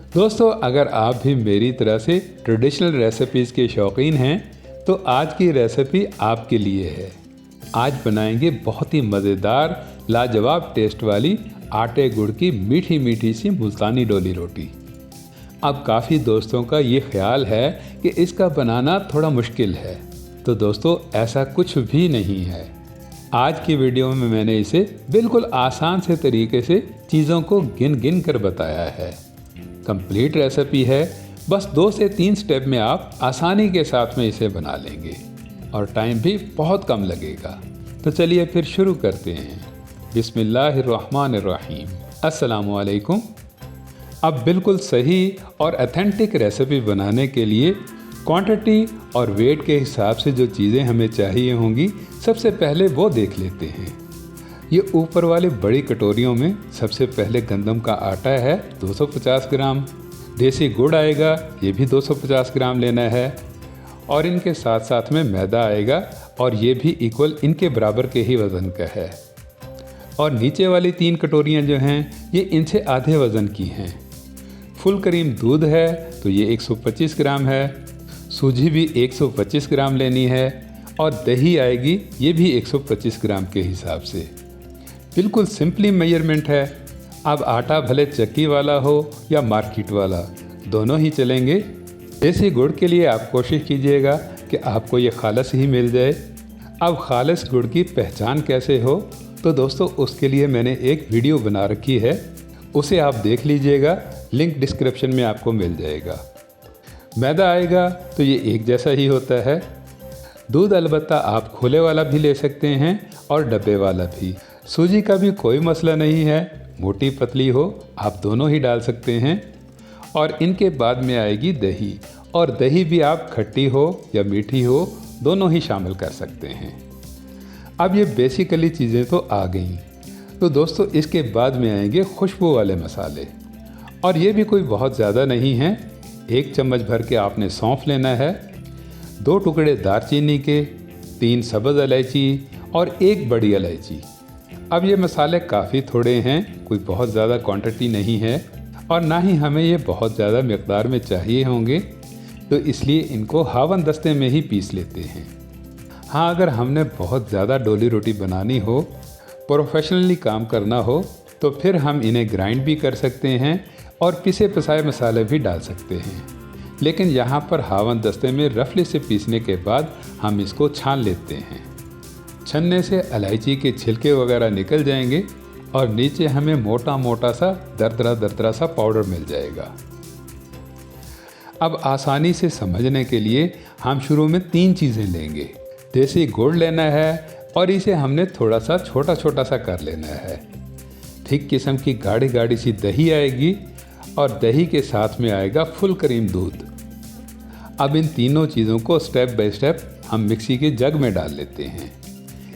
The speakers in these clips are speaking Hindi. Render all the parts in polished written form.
दोस्तों, अगर आप भी मेरी तरह से ट्रेडिशनल रेसिपीज़ के शौकीन हैं तो आज की रेसिपी आपके लिए है। आज बनाएंगे बहुत ही मज़ेदार लाजवाब टेस्ट वाली आटे गुड़ की मीठी मीठी सी मुल्तानी डोली रोटी। अब काफ़ी दोस्तों का ये ख्याल है कि इसका बनाना थोड़ा मुश्किल है, तो दोस्तों ऐसा कुछ भी नहीं है। आज की वीडियो में मैंने इसे बिल्कुल आसान से तरीके से चीज़ों को गिन गिन कर बताया है। कंप्लीट रेसिपी है, बस 2 से 3 स्टेप में आप आसानी के साथ में इसे बना लेंगे और टाइम भी बहुत कम लगेगा। तो चलिए फिर शुरू करते हैं। बिस्मिल्लाहिर्रहमानिर्रहीम। अस्सलामुअलैकुम। अब बिल्कुल सही और ऑथेंटिक रेसिपी बनाने के लिए क्वांटिटी और वेट के हिसाब से जो चीज़ें हमें चाहिए होंगी, सबसे पहले वो देख लेते हैं। ये ऊपर वाली बड़ी कटोरियों में सबसे पहले गंदम का आटा है 250 ग्राम, देसी गुड़ आएगा, ये भी 250 ग्राम लेना है, और इनके साथ साथ में मैदा आएगा और ये भी इक्वल इनके बराबर के ही वज़न का है। और नीचे वाली 3 कटोरियाँ जो हैं ये इनसे आधे वज़न की हैं। फुल क्रीम दूध है तो ये 125 ग्राम है, सूजी भी 125 ग्राम लेनी है, और दही आएगी ये भी 125 ग्राम के हिसाब से। बिल्कुल सिंपली मेजरमेंट है। अब आटा भले चक्की वाला हो या मार्केट वाला, दोनों ही चलेंगे। देसी गुड़ के लिए आप कोशिश कीजिएगा कि आपको ये खालिस ही मिल जाए। अब खालिस गुड़ की पहचान कैसे हो, तो दोस्तों उसके लिए मैंने एक वीडियो बना रखी है, उसे आप देख लीजिएगा, लिंक डिस्क्रिप्शन में आपको मिल जाएगा। मैदा आएगा तो ये एक जैसा ही होता है। दूध अलबत्ता आप खुले वाला भी ले सकते हैं और डब्बे वाला भी। सूजी का भी कोई मसला नहीं है, मोटी पतली हो आप दोनों ही डाल सकते हैं। और इनके बाद में आएगी दही, और दही भी आप खट्टी हो या मीठी हो दोनों ही शामिल कर सकते हैं। अब ये बेसिकली चीज़ें तो आ गई, तो दोस्तों इसके बाद में आएंगे खुशबू वाले मसाले, और ये भी कोई बहुत ज़्यादा नहीं है। 1 चम्मच भर के आपने सौंफ लेना है, 2 टुकड़े दालचीनी के, 3 सब्ज़ इलायची और 1 बड़ी इलायची। अब ये मसाले काफ़ी थोड़े हैं, कोई बहुत ज़्यादा क्वांटिटी नहीं है, और ना ही हमें ये बहुत ज़्यादा मिक़दार में चाहिए होंगे, तो इसलिए इनको हावन दस्ते में ही पीस लेते हैं। हाँ, अगर हमने बहुत ज़्यादा डोली रोटी बनानी हो, प्रोफेशनली काम करना हो, तो फिर हम इन्हें ग्राइंड भी कर सकते हैं और पिसे पिसाए मसाले भी डाल सकते हैं। लेकिन यहाँ पर हावन दस्ते में रफली से पीसने के बाद हम इसको छान लेते हैं। छन्ने से इलायची के छिलके वगैरह निकल जाएंगे और नीचे हमें मोटा मोटा सा दरदरा सा पाउडर मिल जाएगा। अब आसानी से समझने के लिए हम शुरू में 3 चीज़ें लेंगे। देसी गुड़ लेना है और इसे हमने थोड़ा सा छोटा छोटा सा कर लेना है। थिक किस्म की गाढ़ी गाढ़ी सी दही आएगी, और दही के साथ में आएगा फुल क्रीम दूध। अब इन तीनों चीज़ों को स्टेप बाय स्टेप हम मिक्सी के जग में डाल लेते हैं।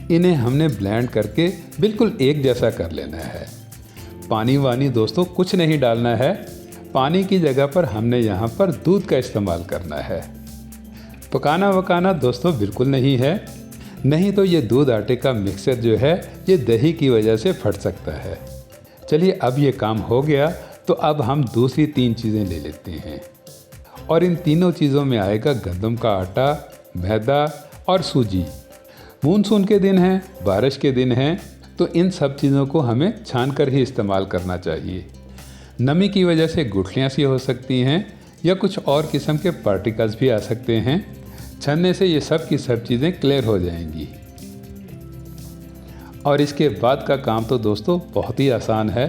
इन्हें हमने ब्लेंड करके बिल्कुल एक जैसा कर लेना है। पानी वानी दोस्तों कुछ नहीं डालना है, पानी की जगह पर हमने यहाँ पर दूध का इस्तेमाल करना है। पकाना वकाना दोस्तों बिल्कुल नहीं है, नहीं तो ये दूध आटे का मिक्सचर जो है ये दही की वजह से फट सकता है। चलिए अब ये काम हो गया, तो अब हम दूसरी 3 चीज़ें ले लेते हैं, और इन तीनों चीज़ों में आएगा गंदम का आटा, मैदा और सूजी। मानसून के दिन हैं, बारिश के दिन हैं, तो इन सब चीज़ों को हमें छान कर ही इस्तेमाल करना चाहिए। नमी की वजह से गुठलियाँ सी हो सकती हैं या कुछ और किस्म के पार्टिकल्स भी आ सकते हैं। छन्ने से ये सब की सब चीज़ें क्लियर हो जाएंगी। और इसके बाद का काम तो दोस्तों बहुत ही आसान है।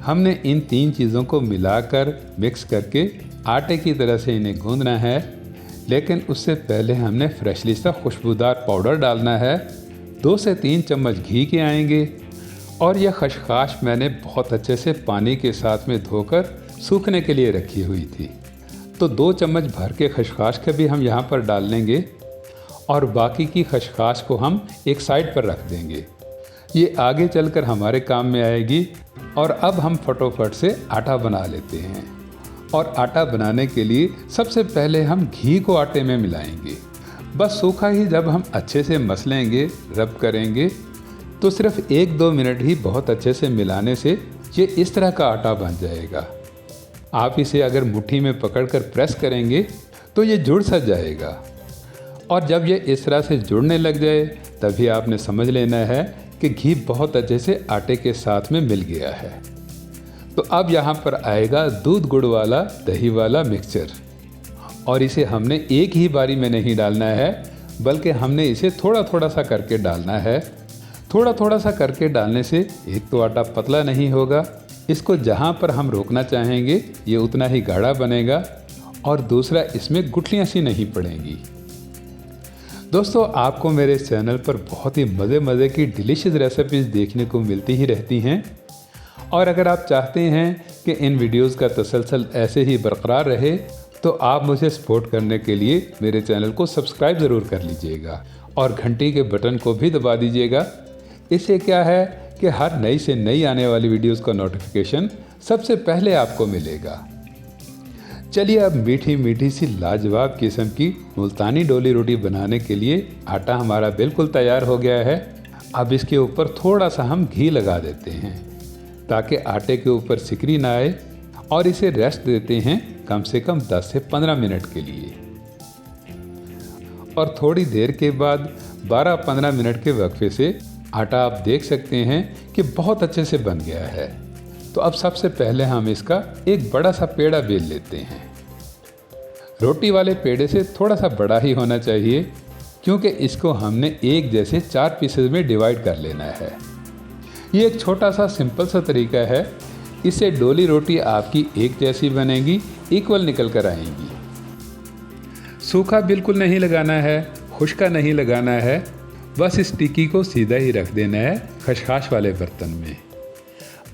हमने इन 3 चीज़ों को मिलाकर मिक्स करके आटे की तरह से इन्हें गूंदना है, लेकिन उससे पहले हमने फ्रेशली सा खुशबूदार पाउडर डालना है। 2 से 3 चम्मच घी के आएंगे, और यह खशखाश मैंने बहुत अच्छे से पानी के साथ में धोकर सूखने के लिए रखी हुई थी, तो 2 चम्मच भर के खशखाश का भी हम यहाँ पर डाल लेंगे, और बाकी की खशखाश को हम एक साइड पर रख देंगे। ये आगे चलकर हमारे काम में आएगी। और अब हम फटोफट से आटा बना लेते हैं, और आटा बनाने के लिए सबसे पहले हम घी को आटे में मिलाएंगे। बस सूखा ही जब हम अच्छे से मसलेंगे, रब करेंगे, तो सिर्फ 1-2 मिनट ही बहुत अच्छे से मिलाने से ये इस तरह का आटा बन जाएगा। आप इसे अगर मुट्ठी में पकड़कर प्रेस करेंगे तो ये जुड़ सा जाएगा, और जब ये इस तरह से जुड़ने लग जाए तभी आपने समझ लेना है कि घी बहुत अच्छे से आटे के साथ में मिल गया है। तो अब यहाँ पर आएगा दूध गुड़ वाला दही वाला मिक्सचर, और इसे हमने एक ही बारी में नहीं डालना है, बल्कि हमने इसे थोड़ा थोड़ा सा करके डालना है। थोड़ा थोड़ा सा करके डालने से एक तो आटा पतला नहीं होगा, इसको जहाँ पर हम रोकना चाहेंगे ये उतना ही गाढ़ा बनेगा, और दूसरा इसमें गुठलियाँ सी नहीं पड़ेंगी। दोस्तों, आपको मेरे इस चैनल पर बहुत ही मज़े की डिलीशियस रेसिपीज़ देखने को मिलती ही रहती हैं, और अगर आप चाहते हैं कि इन वीडियोस का तसलसल ऐसे ही बरकरार रहे तो आप मुझे सपोर्ट करने के लिए मेरे चैनल को सब्सक्राइब ज़रूर कर लीजिएगा और घंटी के बटन को भी दबा दीजिएगा। इससे क्या है कि हर नई से नई आने वाली वीडियोस का नोटिफिकेशन सबसे पहले आपको मिलेगा। चलिए अब मीठी मीठी सी लाजवाब किस्म की मुल्तानी डोली रोटी बनाने के लिए आटा हमारा बिल्कुल तैयार हो गया है। अब इसके ऊपर थोड़ा सा हम घी लगा देते हैं ताकि आटे के ऊपर सिकरी ना आए, और इसे रेस्ट देते हैं कम से कम 10 से 15 मिनट के लिए। और थोड़ी देर के बाद 12-15 मिनट के वक्फे से आटा आप देख सकते हैं कि बहुत अच्छे से बन गया है। तो अब सबसे पहले हम इसका एक बड़ा सा पेड़ा बेल लेते हैं। रोटी वाले पेड़े से थोड़ा सा बड़ा ही होना चाहिए, क्योंकि इसको हमने एक जैसे 4 पीसेस में डिवाइड कर लेना है। ये एक छोटा सा सिंपल सा तरीका है, इससे डोली रोटी आपकी एक जैसी बनेगी, इक्वल निकल कर आएंगी। सूखा बिल्कुल नहीं लगाना है, खुश्का नहीं लगाना है, बस इस टिक्की को सीधा ही रख देना है खशखाश वाले बर्तन में।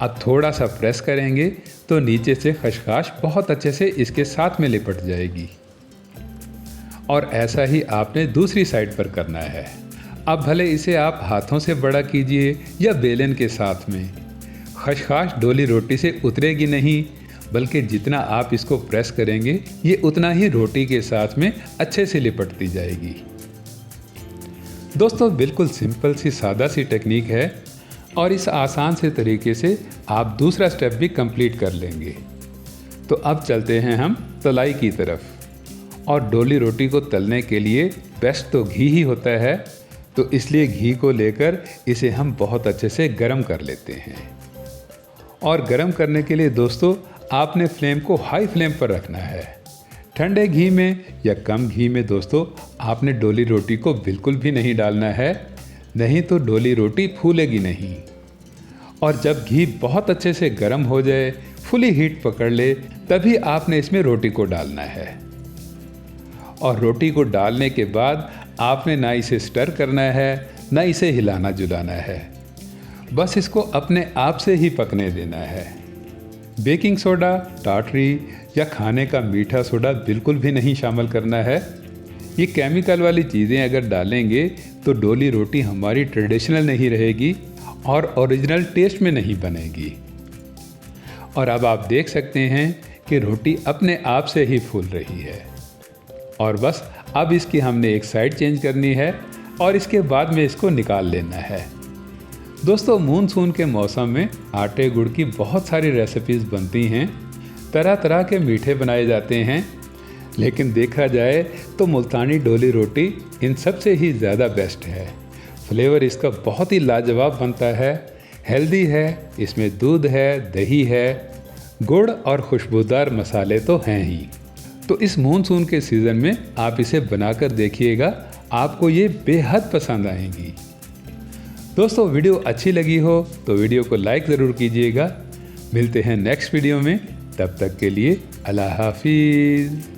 अब थोड़ा सा प्रेस करेंगे तो नीचे से खशखाश बहुत अच्छे से इसके साथ में लिपट जाएगी, और ऐसा ही आपने दूसरी साइड पर करना है। अब भले इसे आप हाथों से बड़ा कीजिए या बेलन के साथ में, खशखाश डोली रोटी से उतरेगी नहीं, बल्कि जितना आप इसको प्रेस करेंगे ये उतना ही रोटी के साथ में अच्छे से लिपटती जाएगी। दोस्तों, बिल्कुल सिंपल सी सादा सी टेक्निक है, और इस आसान से तरीके से आप दूसरा स्टेप भी कंप्लीट कर लेंगे। तो अब चलते हैं हम तलाई की तरफ, और डोली रोटी को तलने के लिए बेस्ट तो घी ही होता है, तो इसलिए घी को लेकर इसे हम बहुत अच्छे से गर्म कर लेते हैं। और गर्म करने के लिए दोस्तों आपने फ्लेम को हाई फ्लेम पर रखना है। ठंडे घी में या कम घी में दोस्तों आपने डोली रोटी को बिल्कुल भी नहीं डालना है, नहीं तो डोली रोटी फूलेगी नहीं। और जब घी बहुत अच्छे से गर्म हो जाए, फुली हीट पकड़ ले, तभी आपने इसमें रोटी को डालना है। और रोटी को डालने के बाद आपने ना इसे स्टर करना है, ना इसे हिलाना जुलाना है, बस इसको अपने आप से ही पकने देना है। बेकिंग सोडा, टाटरी या खाने का मीठा सोडा बिल्कुल भी नहीं शामिल करना है। ये केमिकल वाली चीज़ें अगर डालेंगे तो डोली रोटी हमारी ट्रेडिशनल नहीं रहेगी और ओरिजिनल टेस्ट में नहीं बनेगी। और अब आप देख सकते हैं कि रोटी अपने आप से ही फूल रही है, और बस अब इसकी हमने एक साइड चेंज करनी है और इसके बाद में इसको निकाल लेना है। दोस्तों, मानसून के मौसम में आटे गुड़ की बहुत सारी रेसिपीज़ बनती हैं, तरह तरह के मीठे बनाए जाते हैं, लेकिन देखा जाए तो मुल्तानी डोली रोटी इन सब से ही ज़्यादा बेस्ट है। फ्लेवर इसका बहुत ही लाजवाब बनता है, हेल्दी है, इसमें दूध है, दही है, गुड़ और खुशबूदार मसाले तो हैं ही। तो इस मानसून के सीज़न में आप इसे बनाकर देखिएगा, आपको ये बेहद पसंद आएंगी। दोस्तों, वीडियो अच्छी लगी हो तो वीडियो को लाइक ज़रूर कीजिएगा। मिलते हैं नेक्स्ट वीडियो में, तब तक के लिए अल्लाह हाफिज़।